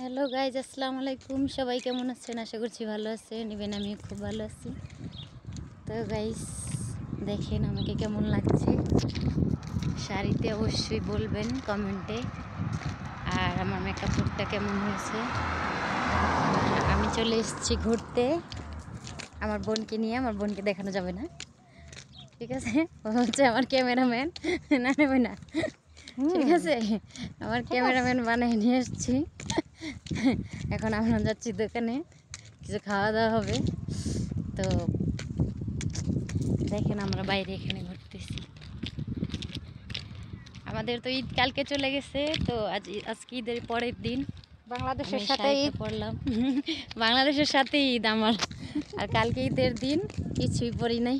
Hello guys, আসসালামু আলাইকুম। সবাই কেমন আছেন? আশা করছি ভালো আছেন। ইভেন আমিও খুব ভালো আছি। তো গাইজ দেখেন আমাকে কেমন লাগছে, শাড়িতে অবশ্যই বলবেন কমেন্টে। আর আমার মেকআপ লুকটা কেমন হয়েছে। আমি চলে এসেছি ঘুরতে আমার বোনকে নিয়ে। আমার বোনকে দেখানো যাবে না, ঠিক আছে? ও হচ্ছে আমার ক্যামেরাম্যান, না নেবে না, ঠিক আছে? আমার ক্যামেরাম্যান বানিয়ে নিয়ে এসেছি। এখন আমরা যাচ্ছি দোকানে, কিছু খাওয়া দাওয়া হবে। তো দেখেন আমরা বাইরে এখানে ঘুরতেছি। আমাদের তো ঈদ কালকে চলে গেছে, তো আজকে ঈদের পরের দিন। বাংলাদেশের সাথে ঈদ পড়লাম, বাংলাদেশের সাথে ঈদ আমার। আর কালকে ঈদের দিন, কিছুই পড়ি নাই,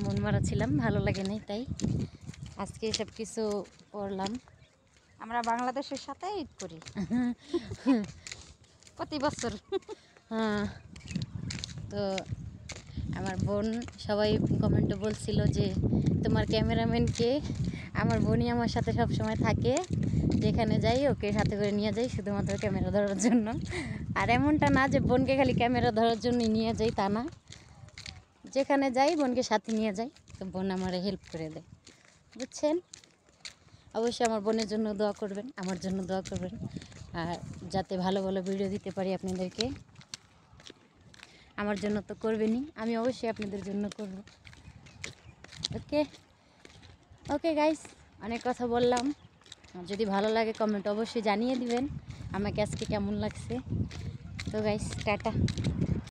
মন মারা ছিলাম, ভালো লাগে নাই, তাই আজকে সব কিছু পড়লাম। আমরা বাংলাদেশের সাথে ঈদ করি প্রতি বছর। হ্যাঁ, তো আমার বোন সবাই কমেন্টে বলছিল যে তোমার ক্যামেরাম্যানকে। আমার বোনই আমার সাথে সব সময় থাকে, যেখানে যাই ওকে সাথে করে নিয়ে যাই শুধুমাত্র ক্যামেরা ধরার জন্য। আর এমনটা না যে বোনকে খালি ক্যামেরা ধরার জন্যই নিয়ে যাই, তা না, যেখানে যাই বোনকে সাথে নিয়ে যাই, তো বোন আমার হেল্প করে দেয়, বুঝছেন? অবশ্যই আমার বোনের জন্য দোয়া করবেন, আমার জন্য দোয়া করবেন, আর যাতে ভালো ভালো ভিডিও দিতে পারি আপনাদেরকে। আমার জন্য তো করবেনই, আমি অবশ্যই আপনাদের জন্য করব। ওকে ওকে গাইস, অনেক কথা বললাম। যদি ভালো লাগে কমেন্ট অবশ্যই জানিয়ে দিবেন আমাকে আজকে কেমন লাগছে। তো গাইস টাটা।